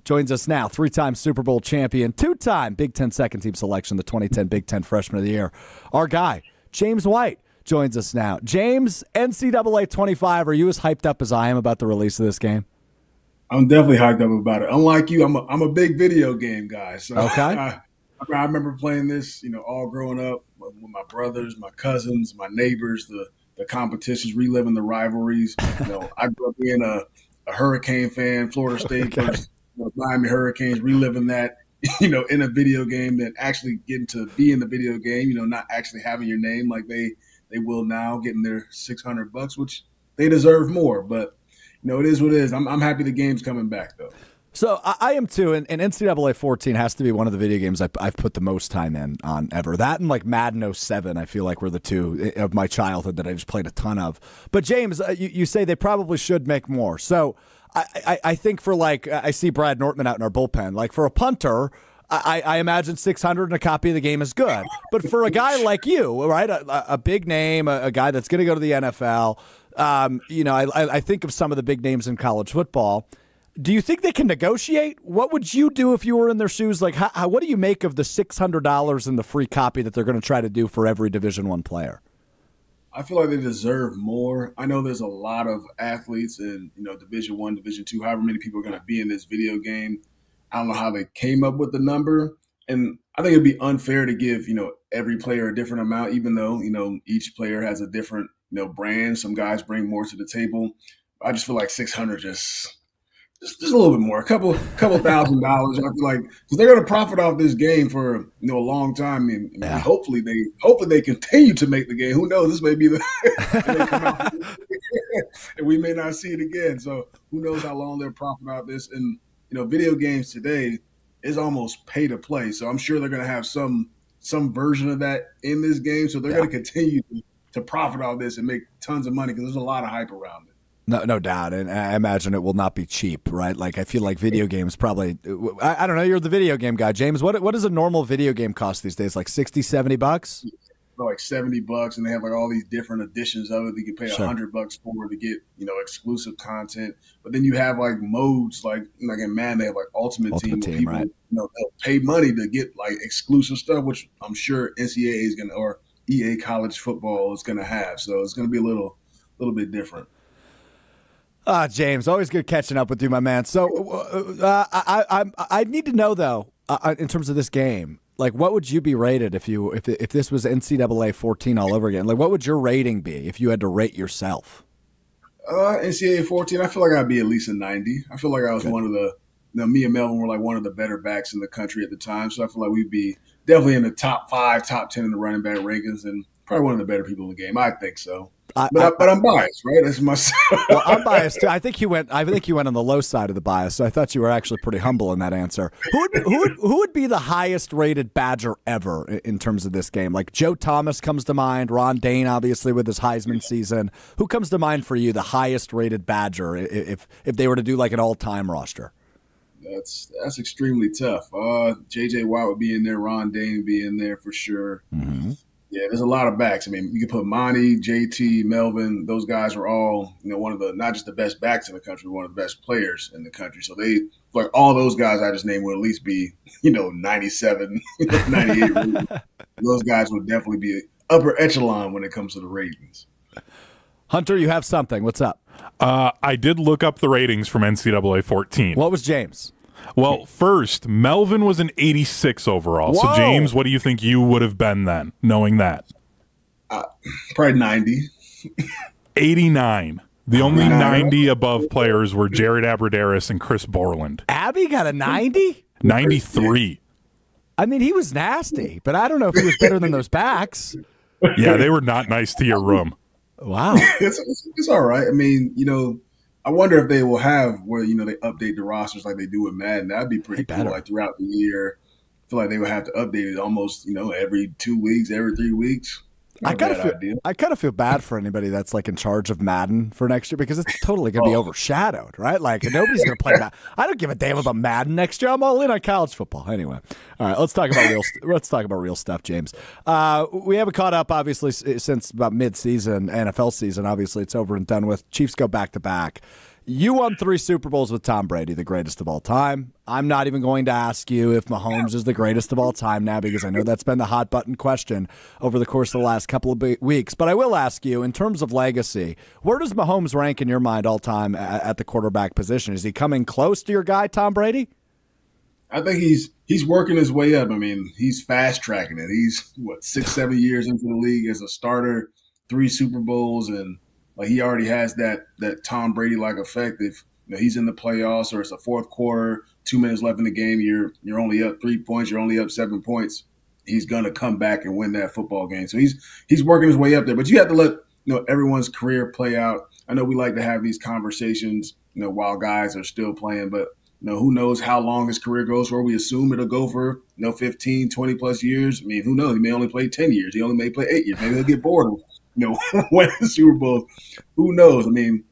joins us now. 3-time Super Bowl champion, 2-time Big Ten second team selection, the 2010 Big Ten Freshman of the Year. Our guy, James White, joins us now. James, NCAA 25, are you as hyped up as I am about the release of this game? I'm definitely hyped up about it. Unlike you, I'm a big video game guy. So okay. I remember playing this, all growing up with my brothers, my cousins, my neighbors, the competitions, reliving the rivalries. I grew up being a Hurricane fan, Florida State versus Miami Hurricanes, reliving that, in a video game, then actually getting to be in the video game, not actually having your name like they will now, getting their $600, which they deserve more. But it is what it is. I'm happy the game's coming back, though. So I am too, and NCAA 14 has to be one of the video games I've put the most time in on ever. That and like Madden 07, I feel like were the two of my childhood that I just played a ton of. But James, you say they probably should make more. So I think for I see Brad Nortman out in our bullpen. Like for a punter, I imagine 600 and a copy of the game is good. But for a guy like you, right, a big name, a guy that's going to go to the NFL, I think of some of the big names in college football. Do you think they can negotiate? What would you do if you were in their shoes? Like, what do you make of the $600 and the free copy that they're going to try to do for every Division I player? I feel like they deserve more. I know there's a lot of athletes in Division I, Division II, however many people are going to be in this video game. I don't know how they came up with the number, and I think it'd be unfair to give every player a different amount, even though each player has a different brand. Some guys bring more to the table. I just feel like 600 just a little bit more, a couple $1,000. I feel like because they're going to profit off this game for a long time. And hopefully they continue to make the game. Who knows? This may be the they come out and we may not see it again. So who knows how long they'll profit off this? And video games today is almost pay to play. So I'm sure they're going to have some version of that in this game. So they're going to continue to profit off this and make tons of money because there's a lot of hype around it. No doubt, and I imagine it will not be cheap, right? Like I feel like video games probably. I don't know. You're the video game guy, James. What does a normal video game cost these days? Like $60, $70? Like $70, and they have like all these different editions of it. You can pay $100 for to get exclusive content. But then you have like modes, like in Madden, they have like Ultimate Team, where people right? They'll pay money to get like exclusive stuff, which I'm sure NCAA is gonna or EA College Football is gonna have. So it's gonna be a little bit different. James, always good catching up with you, my man. So I need to know, though, in terms of this game, like what would you be rated if this was NCAA 14 all over again? Like what would your rating be if you had to rate yourself? NCAA 14, I feel like I'd be at least a 90. I feel like I was one of the me and Melvin were like one of the better backs in the country at the time. So I feel like we'd be definitely in the top 5, top 10 in the running back rankings and probably one of the better people in the game. I think so. But I'm biased, right? That's myself. Well, I'm biased too. I think you went on the low side of the bias. So I thought you were actually pretty humble in that answer. Who would be the highest rated Badger ever in terms of this game? Like Joe Thomas comes to mind. Ron Dane, obviously, with his Heisman season. Who comes to mind for you? The highest rated Badger, if they were to do like an all time roster. That's extremely tough. J.J. Watt would be in there. Ron Dane would be in there for sure. Mm-hmm. Yeah, there's a lot of backs. I mean, you could put Monty, JT, Melvin. Those guys are all, one of the not just the best backs in the country, one of the best players in the country. So they, like all those guys I just named, would at least be, 97, 98. Those guys would definitely be upper echelon when it comes to the ratings. Hunter, you have something. What's up? I did look up the ratings from NCAA 14. What was James? Well, first, Melvin was an 86 overall. Whoa. So, James, what do you think you would have been then, knowing that? Probably 90. 89. The only 90 above players were Jared Abradaris and Chris Borland. Abby got a 90? 93. I mean, he was nasty, but I don't know if he was better than those backs. Yeah, they were not nice to your room. Wow. It's all right. I mean, I wonder if they will have where, they update the rosters like they do with Madden. That'd be pretty cool. Like throughout the year, I feel like they would have to update it almost, every 2 weeks, every 3 weeks. I kind of feel bad for anybody that's like in charge of Madden for next year because it's totally going to be overshadowed, right? Like nobody's going to play Madden. I don't give a damn about Madden next year. I'm all in on college football. Anyway, all right, let's talk about real stuff, James. We haven't caught up obviously since about mid-season NFL season. Obviously, it's over and done with. Chiefs go back to back. You won 3 Super Bowls with Tom Brady, the greatest of all time. I'm not even going to ask you if Mahomes is the greatest of all time now, because I know that's been the hot button question over the course of the last couple of weeks. But I will ask you, in terms of legacy, where does Mahomes rank in your mind all time at the quarterback position? Is he coming close to your guy, Tom Brady? I think he's working his way up. I mean, he's fast tracking it. He's 6-7 years into the league as a starter, 3 Super Bowls, and like he already has that Tom Brady like effect. If he's in the playoffs or it's a fourth quarter, 2 minutes left in the game, you're only up 3 points, you're only up 7 points. He's gonna come back and win that football game. So he's working his way up there. But you have to let everyone's career play out. I know we like to have these conversations while guys are still playing, but who knows how long his career goes for. We assume it'll go for 15, 20 plus years. I mean, who knows? He may only play 10 years. He only may play 8 years. Maybe he'll get bored of winning the Super Bowl. Who knows? I mean,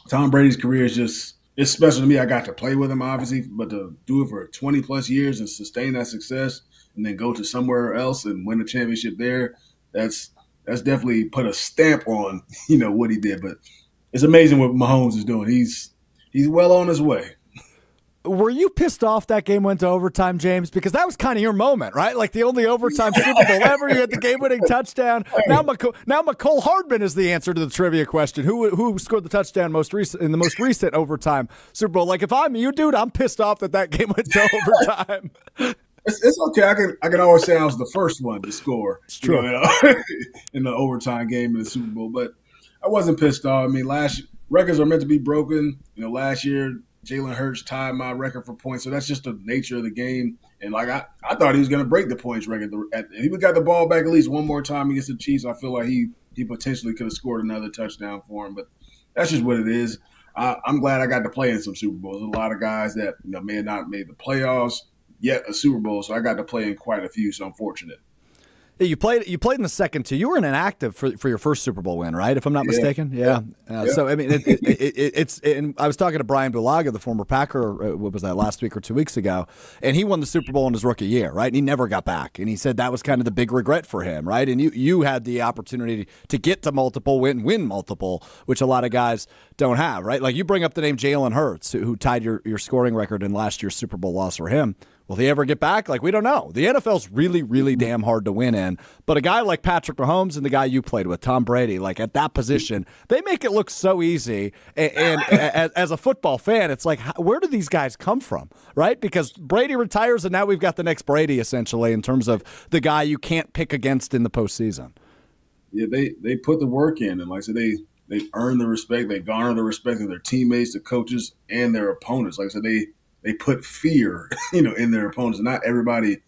Tom Brady's career is it's special to me. I got to play with him, obviously, but to do it for 20 plus years and sustain that success and then go to somewhere else and win a championship there, that's definitely put a stamp on, what he did. But it's amazing what Mahomes is doing. He's well on his way. Were you pissed off that game went to overtime, James? Because that was kind of your moment, right? Like the only overtime Super Bowl ever. You had the game-winning touchdown. Now McCole Hardman is the answer to the trivia question. Who scored the touchdown in the most recent overtime Super Bowl? Like if I'm you, dude, I'm pissed off that game went to overtime. It's okay. I can always say I was the first one to score. It's true. In the overtime game in the Super Bowl, but I wasn't pissed off. I mean, records are meant to be broken. Last year Jalen Hurts tied my record for points, so that's just the nature of the game. And like I thought he was going to break the points record. If he would got the ball back at least one more time against the Chiefs, I feel like he potentially could have scored another touchdown for him. But that's just what it is. I'm glad I got to play in some Super Bowls. There's a lot of guys that may have not made the playoffs yet a Super Bowl, so I got to play in quite a few. So I'm fortunate. You played in the second two. You were inactive for your first Super Bowl win, right? If I'm not mistaken. Yeah. So I mean, it's. And I was talking to Brian Bulaga, the former Packer. What was that, last week or 2 weeks ago? And he won the Super Bowl in his rookie year, right? And he never got back. And he said that was kind of the big regret for him, right? And you had the opportunity to get to multiple, win multiple, which a lot of guys don't have, right? Like you bring up the name Jalen Hurts, who tied your scoring record in last year's Super Bowl loss for him. Will he ever get back? Like, we don't know. The NFL's really, really damn hard to win in. But a guy like Patrick Mahomes and the guy you played with, Tom Brady, like at that position, they make it look so easy. And as a football fan, it's like, where do these guys come from, right? Because Brady retires, and now we've got the next Brady, essentially, in terms of the guy you can't pick against in the postseason. Yeah, they put the work in. And like I said, they earn the respect. They garner the respect of their teammates, the coaches, and their opponents. Like I said, they put fear, in their opponents. And not everybody,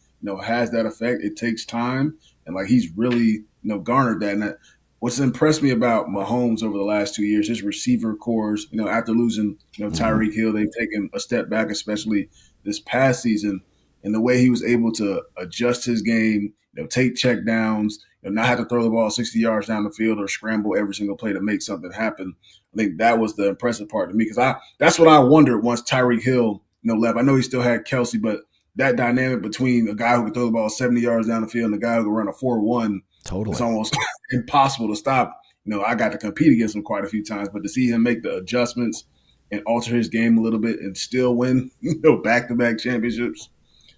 has that effect. It takes time. And like he's really, garnered that. And what's impressed me about Mahomes over the last 2 years, his receiver cores, after losing, Tyreek Hill, they've taken a step back, especially this past season. And the way he was able to adjust his game, take check downs, not have to throw the ball 60 yards down the field or scramble every single play to make something happen. I think that was the impressive part to me, because that's what I wondered once Tyreek Hill left. I know he still had Kelsey, but that dynamic between a guy who can throw the ball 70 yards down the field and a guy who can run a 4.1, totally, it's almost impossible to stop. I got to compete against him quite a few times, but to see him make the adjustments and alter his game a little bit and still win, back-to-back championships,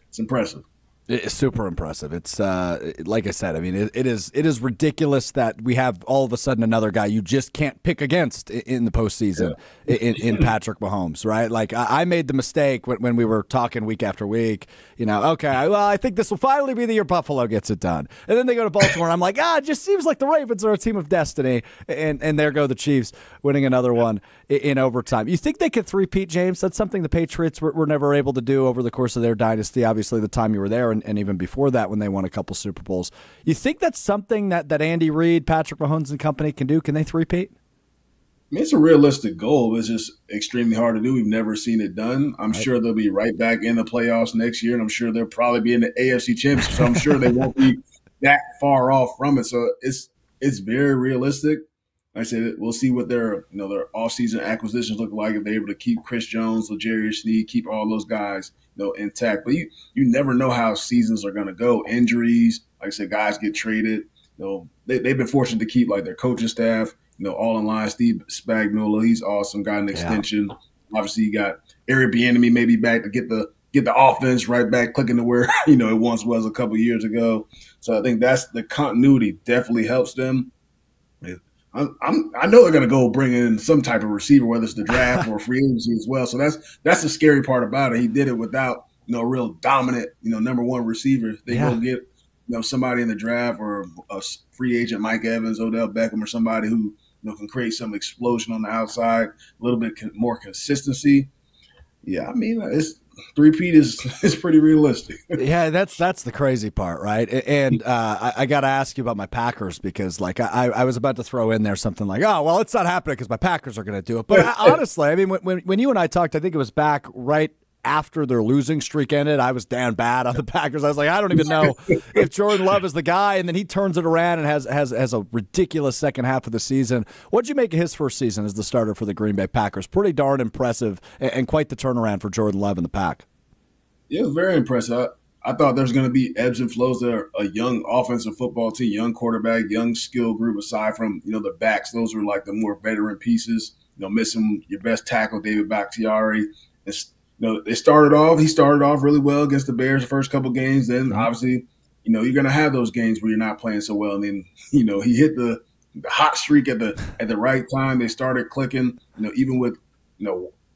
it's impressive. It's super impressive. It's like I said. I mean, it is ridiculous that we have all of a sudden another guy you just can't pick against in the postseason in Patrick Mahomes, right? Like I made the mistake when we were talking week after week. Okay, well, I think this will finally be the year Buffalo gets it done, and then they go to Baltimore. And I'm like, it just seems like the Ravens are a team of destiny, and there go the Chiefs winning another one in overtime. You think they could three-peat, James? That's something the Patriots were never able to do over the course of their dynasty. Obviously, the time you were there. And even before that, when they won a couple Super Bowls. You think that's something that Andy Reid, Patrick Mahomes and company can do? Can they three-peat? I mean, it's a realistic goal. It's just extremely hard to do. We've never seen it done. I'm sure they'll be right back in the playoffs next year, and I'm sure they'll probably be in the AFC Championship. So I'm sure they won't be that far off from it. So it's very realistic. Like I said, we'll see what their offseason acquisitions look like, if they're able to keep Chris Jones, L'Jarius Sneed, keep all those guys intact. But you never know how seasons are going to go. Injuries, like I said, guys get traded. They've been fortunate to keep like their coaching staff, all in line. Steve Spagnuolo, he's awesome. Got an extension. Obviously, you got Eric Bieniemy maybe back to get the offense right back clicking to where it once was a couple years ago. So I think that's the continuity definitely helps them. I know they're going to go bring in some type of receiver, whether it's the draft or free agency as well. So that's the scary part about it. He did it without a real dominant number one receiver. They go get somebody in the draft or a free agent, Mike Evans, Odell Beckham, or somebody who can create some explosion on the outside, a little bit more consistency. Yeah, I mean, it's three-peat is pretty realistic. Yeah, that's the crazy part, right? And I got to ask you about my Packers because, like, I was about to throw in there something like, oh, well, it's not happening because my Packers are going to do it. But honestly, I mean, when you and I talked, I think it was back right after their losing streak ended. I was down bad on the Packers. I was like, I don't even know if Jordan Love is the guy. And then he turns it around and has a ridiculous second half of the season. What'd you make of his first season as the starter for the Green Bay Packers? Pretty darn impressive and quite the turnaround for Jordan Love in the Pack. Yeah, it was very impressive. I thought there's going to be ebbs and flows. They're a young offensive football team, young quarterback, young skill group aside from, the backs. Those were like the more veteran pieces, missing your best tackle, David Bakhtiari. He started off really well against the Bears the first couple games. Then obviously, you're going to have those games where you're not playing so well. And then, he hit the hot streak at the right time. They started clicking, even with,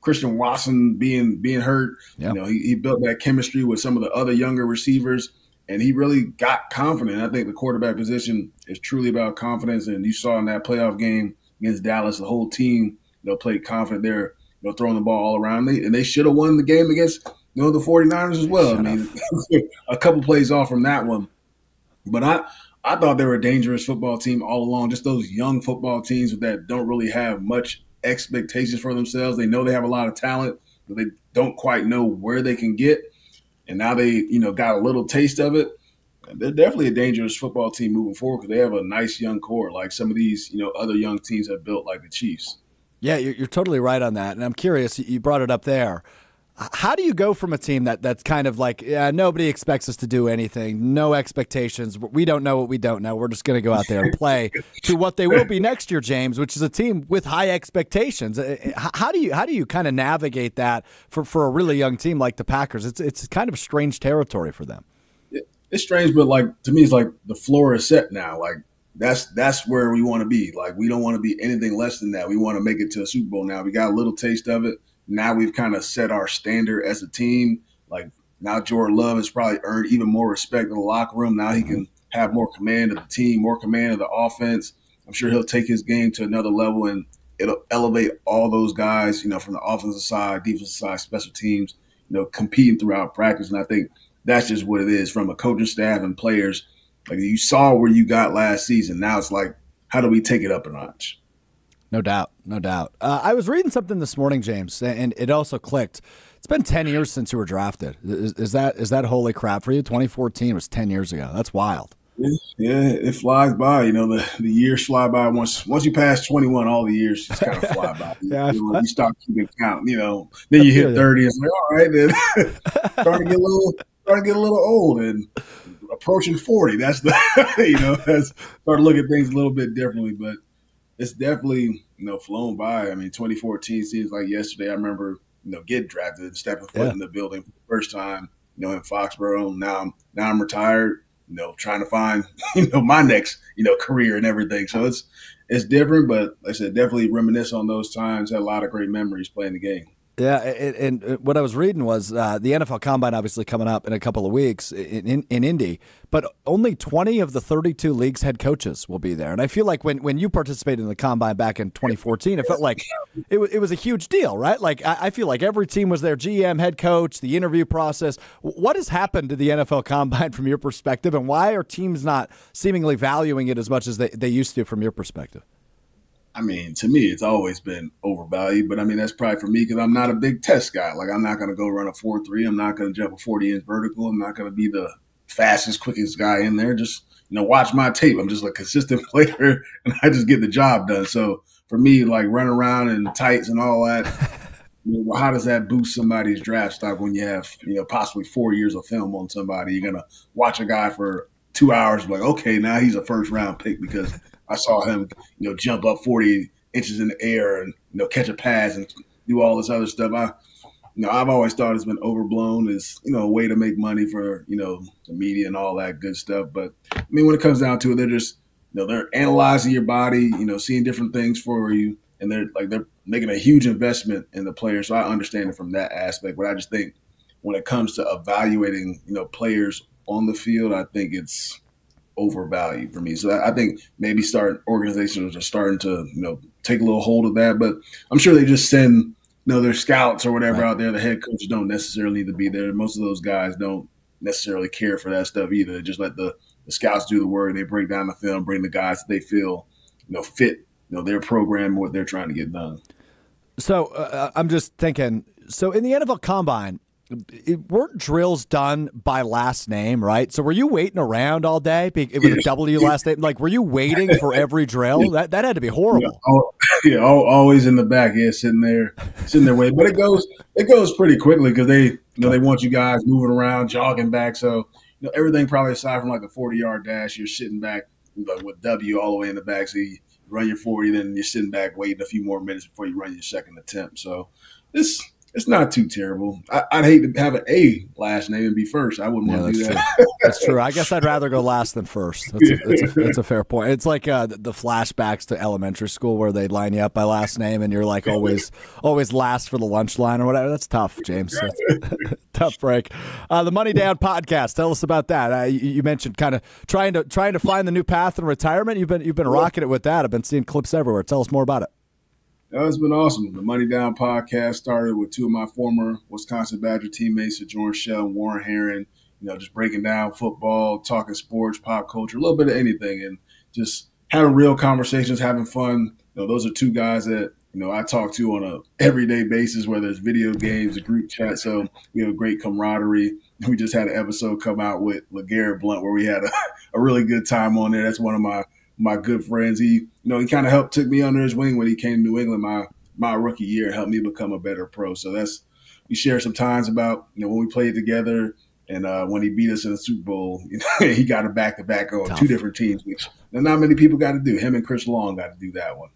Christian Watson being hurt. Yep. He built that chemistry with some of the other younger receivers, and he really got confident. I think the quarterback position is truly about confidence. And you saw in that playoff game against Dallas, the whole team, played confident there. Throwing the ball all around. And they should have won the game against, the 49ers as well. I mean, a couple plays off from that one. But I thought they were a dangerous football team all along, just those young football teams that don't really have much expectations for themselves. They know they have a lot of talent, but they don't quite know where they can get. And now they, got a little taste of it. They're definitely a dangerous football team moving forward because they have a nice young core like some of these, other young teams have built like the Chiefs. Yeah, you're totally right on that. And I'm curious, you brought it up there. How do you go from a team that's kind of like, yeah, nobody expects us to do anything, no expectations, we don't know what we don't know, we're just going to go out there and play, to what they will be next year, James, which is a team with high expectations? How do you kind of navigate that for a really young team like the Packers? It's kind of strange territory for them. It's strange, but like to me, it's like the floor is set now. Like, that's where we want to be. Like, we don't want to be anything less than that. We want to make it to a Super Bowl now. We got a little taste of it. Now we've kind of set our standard as a team. Like, now Jordan Love has probably earned even more respect in the locker room. Now he can have more command of the team, more command of the offense. I'm sure he'll take his game to another level, and it'll elevate all those guys, from the offensive side, defensive side, special teams, competing throughout practice. And I think that's just what it is from a coaching staff and players. Like, you saw where you got last season. Now it's like, how do we take it up a notch? No doubt. I was reading something this morning, James, and it also clicked. It's been 10 years since you were drafted. Is that holy crap for you? 2014 was 10 years ago. That's wild. Yeah, it flies by. The years fly by. Once you pass 21, all the years just kind of fly by. You start keeping count. Then you hit 30, it's like, all right, then start to get a little old and approaching 40. That's that's start to look at things a little bit differently. But it's definitely flown by. I mean, 2014 seems like yesterday. I remember getting drafted and stepping foot in the building for the first time. In Foxborough. Now I'm retired. Trying to find, my next, career and everything. So it's different, but like I said, definitely reminisce on those times. Had a lot of great memories playing the game. Yeah, and what I was reading was the NFL Combine obviously coming up in a couple of weeks in Indy, but only 20 of the 32 leagues head coaches will be there. And I feel like when you participated in the Combine back in 2014, it felt like it was a huge deal, right? Like I feel like every team was there, GM, head coach, the interview process. What has happened to the NFL Combine from your perspective, and why are teams not seemingly valuing it as much as they used to from your perspective? I mean, to me, it's always been overvalued, but I mean, that's probably for me because I'm not a big test guy. Like, I'm not going to go run a 4.3. I'm not going to jump a 40-inch vertical. I'm not going to be the fastest, quickest guy in there. Just, watch my tape. I'm just a consistent player, and I just get the job done. So for me, like, running around in tights and all that, how does that boost somebody's draft stock when you have, possibly 4 years of film on somebody? You're going to watch a guy for 2 hours, like, okay, now he's a first-round pick because I saw him, jump up 40 inches in the air and, catch a pass and do all this other stuff. I've always thought it's been overblown as, a way to make money for, the media and all that good stuff. But I mean, when it comes down to it, they're just, they're analyzing your body, seeing different things for you. And they're making a huge investment in the player. So I understand it from that aspect. But I just think when it comes to evaluating, players on the field, I think it's overvalued for me. So I think maybe organizations are starting to, take a little hold of that. But I'm sure they just send, their scouts or whatever out there. The head coaches don't necessarily need to be there. Most of those guys don't necessarily care for that stuff either. They just let the scouts do the work. They break down the film, bring the guys that they feel, fit, their program, what they're trying to get done. So I'm just thinking, so in the NFL Combine, weren't drills done by last name, right? So were you waiting around all day with a W last name? Like, were you waiting for every drill? That had to be horrible. Always in the back, sitting there waiting. But it goes pretty quickly because they want you guys moving around, jogging back. So everything probably aside from like a 40-yard dash, you're sitting back with W all the way in the back. So you run your 40, then you're sitting back waiting a few more minutes before you run your second attempt. So it's not too terrible. I'd hate to have an A last name and be first. I wouldn't want to do that. True. That's true. I guess I'd rather go last than first. That's a fair point. It's like the flashbacks to elementary school where they line you up by last name and you're like always last for the lunch line or whatever. That's tough, James. That's tough break. The Money Down podcast. Tell us about that. You mentioned kind of trying to find the new path in retirement. You've been rocking it with that. I've been seeing clips everywhere. Tell us more about it. It's been awesome. The Money Down podcast started with two of my former Wisconsin Badger teammates, Jordan Shell and Warren Herron, just breaking down football, talking sports, pop culture, a little bit of anything, and just having real conversations, having fun. Those are two guys that, I talk to on a everyday basis, whether it's video games, a group chat. So we have great camaraderie. We just had an episode come out with LeGarrette Blount where we had a really good time on there. That's one of my good friends. He kind of took me under his wing when he came to New England my rookie year and helped me become a better pro. So we share some times about, when we played together and when he beat us in the Super Bowl, he got a back-to-back on two different teams, which not many people got to do. Him and Chris Long got to do that one.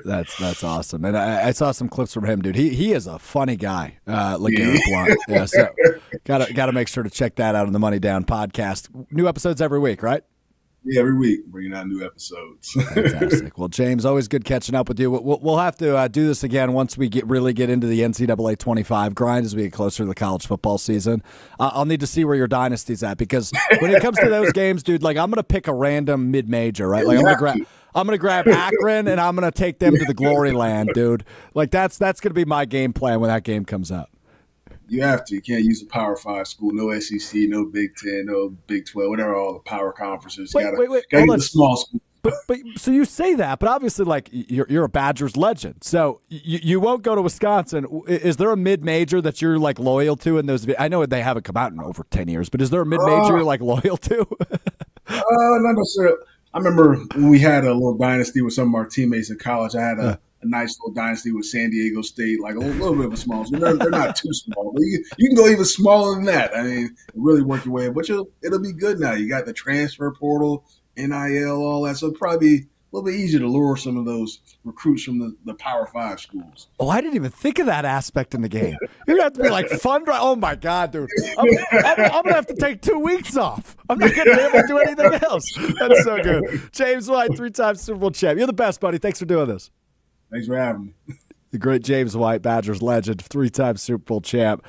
That's awesome. And I saw some clips from him, dude. He is a funny guy, LeGarrette Blount. Yeah, so gotta make sure to check that out on the Money Down podcast. New episodes every week, right? Yeah, every week bringing out new episodes. Fantastic. Well, James, always good catching up with you. We'll have to do this again once we really get into the NCAA 25 grind as we get closer to the college football season. I'll need to see where your dynasty's at because when it comes to those games, dude, like I'm going to pick a random mid-major, right? Like I'm gonna grab Akron and I'm going to take them to the glory land, dude. Like that's going to be my game plan when that game comes out. You have to. You can't use a Power 5 school. No SEC, no Big 10, no Big 12, whatever, all the power conferences. Wait. Gotta use the small school. But so you say that, but obviously, like you're a Badgers legend, so you won't go to Wisconsin. Is there a mid-major that you're like loyal to in those? I know they haven't come out in over 10 years, but is there a mid-major you're like loyal to? Not necessarily. I remember when we had a little dynasty with some of our teammates in college. I had a nice little dynasty with San Diego State, like a little bit of a small. So they're not too small, but you can go even smaller than that. I mean, really work your way in, but it'll be good now. You got the transfer portal, NIL, all that, so it'll probably be a little bit easier to lure some of those recruits from the Power 5 schools. Oh, I didn't even think of that aspect in the game. You're going to have to be like fun. Oh, my God, dude. I'm going to have to take 2 weeks off. I'm not going to be able to do anything else. That's so good. James White, 3-time Super Bowl champ. You're the best, buddy. Thanks for doing this. Thanks for having me. The great James White, Badgers legend, 3-time Super Bowl champ.